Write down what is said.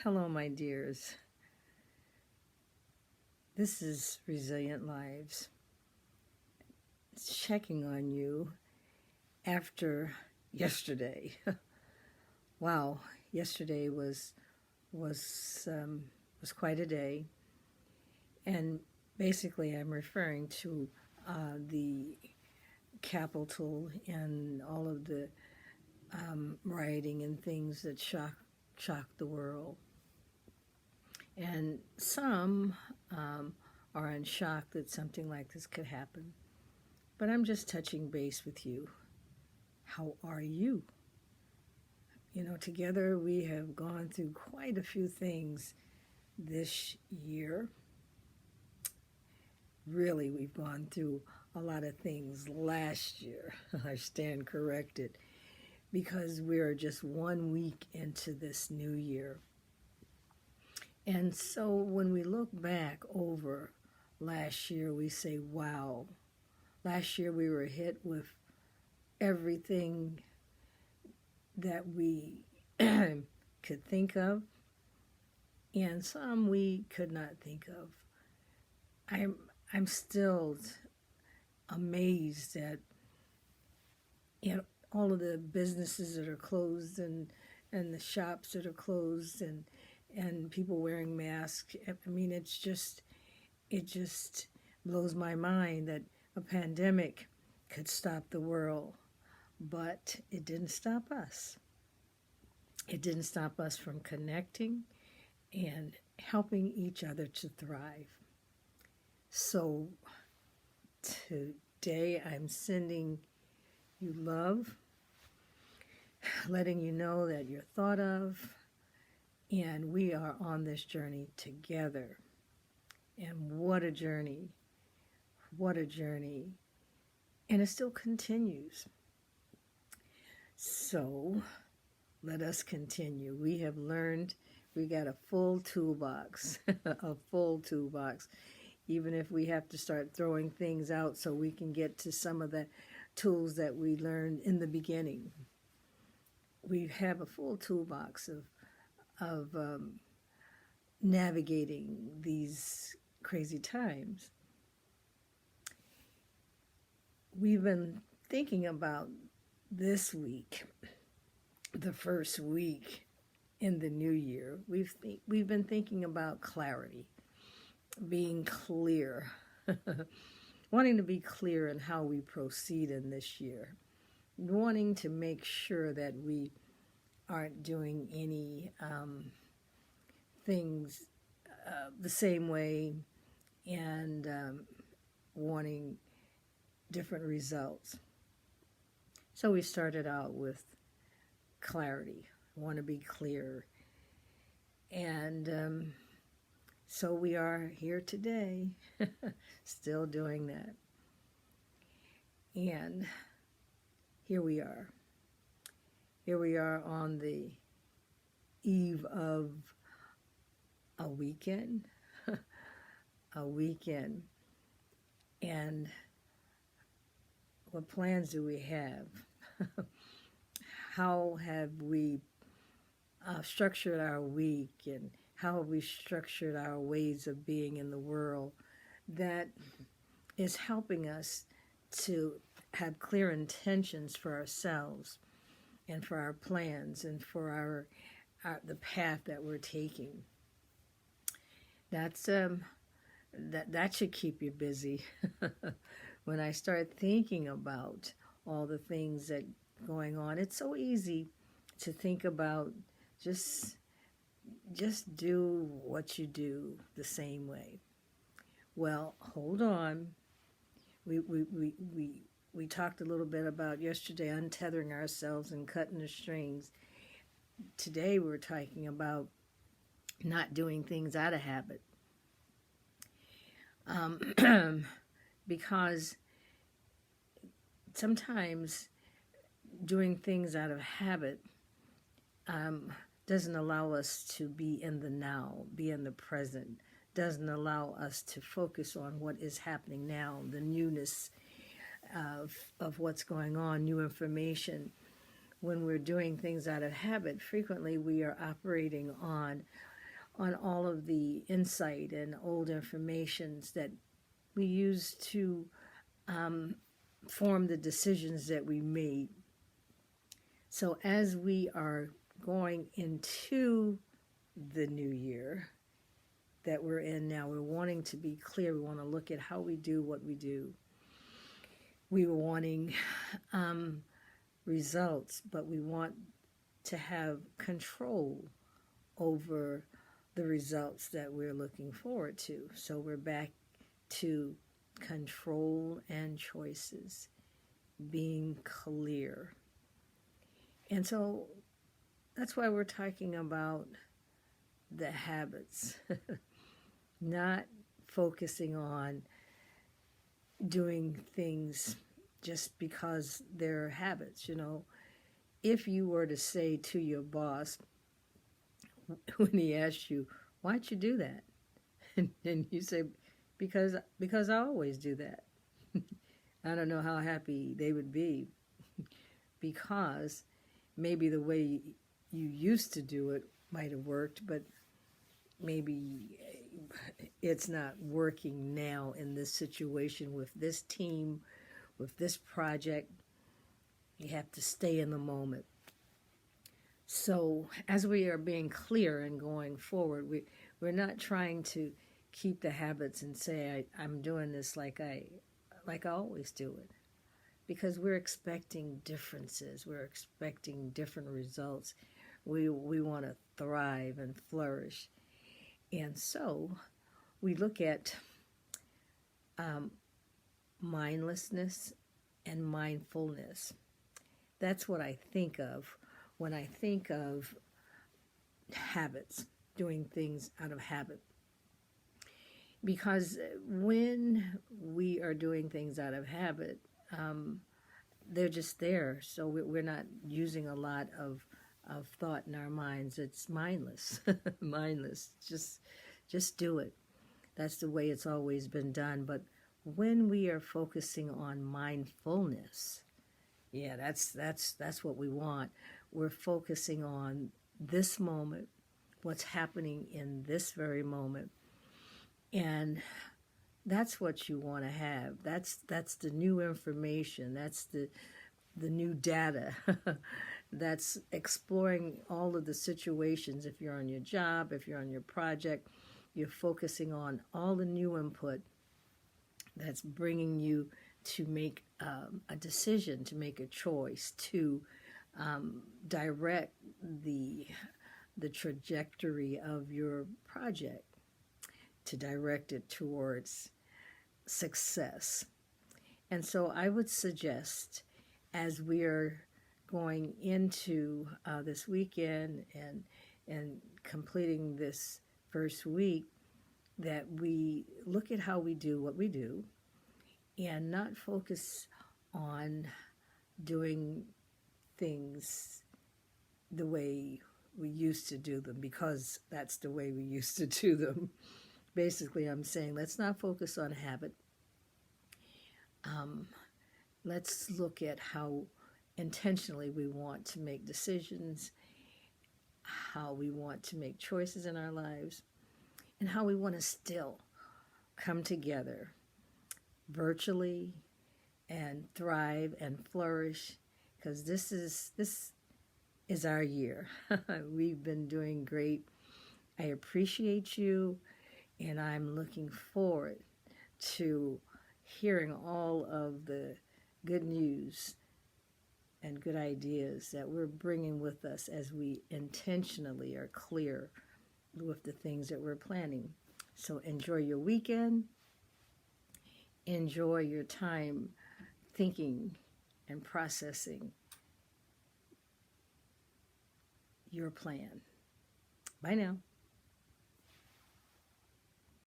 Hello, my dears. This is Resilient Lives. It's checking on you after yesterday. Wow, yesterday was quite a day, and basically, I'm referring to the Capitol and all of the rioting and things that shocked the world. And some are in shock that something like this could happen. But I'm just touching base with you. How are you? You know, together we have gone through quite a few things this year. Really, we've gone through a lot of things last year. I stand corrected, because we are just 1 week into this new year. And so when we look back over last year, we say, wow, last year we were hit with everything that we could think of, and some we could not think of. I'm still amazed at all of the businesses that are closed and the shops that are closed and people wearing masks. I mean, it just blows my mind that a pandemic could stop the world, but it didn't stop us. It didn't stop us from connecting and helping each other to thrive. So today I'm sending you love, letting you know that you're thought of, and we are on this journey together. And what a journey. What a journey. And it still continues. So let us continue. We have learned, we got a full toolbox, a full toolbox, even if we have to start throwing things out so we can get to some of the tools that we learned in the beginning. We have a full toolbox of navigating these crazy times. We've been thinking about this week, the first week in the new year. We've been thinking about clarity, being clear, wanting to be clear in how we proceed in this year, wanting to make sure that we aren't doing any things the same way, and wanting different results. So we started out with clarity. I want to be clear. And so we are here today, still doing that. And here we are. Here we are on the eve of a weekend, a weekend. And what plans do we have? How have we structured our week, and how have we structured our ways of being in the world that is helping us to have clear intentions for ourselves and for our plans and for the path that we're taking? That's that should keep you busy. When I start thinking about all the things that going on, it's so easy to think about just do what you do the same way. Well, hold on. We talked a little bit about yesterday untethering ourselves and cutting the strings. Today we're talking about not doing things out of habit. Because sometimes doing things out of habit doesn't allow us to be in the now, be in the present, doesn't allow us to focus on what is happening now, the newness of what's going on, new information. When we're doing things out of habit, frequently we are operating on on all of the insight and old informations that we use to form the decisions that we made. So as we are going into the new year that we're in now, we're wanting to be clear. We want to look at how we do what we do. We were wanting results, but we want to have control over the results that we're looking forward to. So we're back to control and choices, being clear. And so that's why we're talking about the habits, not focusing on doing things just because they're habits. You know, if you were to say to your boss, when he asks you, why'd you do that? And you say, because I always do that. I don't know how happy they would be, because maybe the way you used to do it might have worked, but maybe it's not working now in this situation with this team, with this project. You have to stay in the moment. So as we are being clear and going forward, we're not trying to keep the habits and say, I'm doing this like I always do it. Because we're expecting differences. We're expecting different results. We want to thrive and flourish. And so we look at mindlessness and mindfulness. That's what I think of when I think of habits, doing things out of habit. Because when we are doing things out of habit, they're just there. So we're not using a lot of thought in our minds. It's mindless. Mindless. Just do it. That's the way it's always been done. But when we are focusing on mindfulness, yeah, that's what we want. We're focusing on this moment, what's happening in this very moment. And that's what you want to have. That's the new information. That's the new data. That's exploring all of the situations. If you're on your job, if you're on your project, you're focusing on all the new input that's bringing you to make a decision, to make a choice, to direct the trajectory of your project, to direct it towards success. And so I would suggest, as we are going into this weekend and completing this first week, that we look at how we do what we do and not focus on doing things the way we used to do them, because that's the way we used to do them. Basically, I'm saying let's not focus on habit. Let's look at how intentionally we want to make decisions, how we want to make choices in our lives, and how we want to still come together virtually and thrive and flourish, because this is our year. We've been doing great. I appreciate you, and I'm looking forward to hearing all of the good news and good ideas that we're bringing with us as we intentionally are clear with the things that we're planning. So enjoy your weekend. Enjoy your time thinking and processing your plan. Bye now.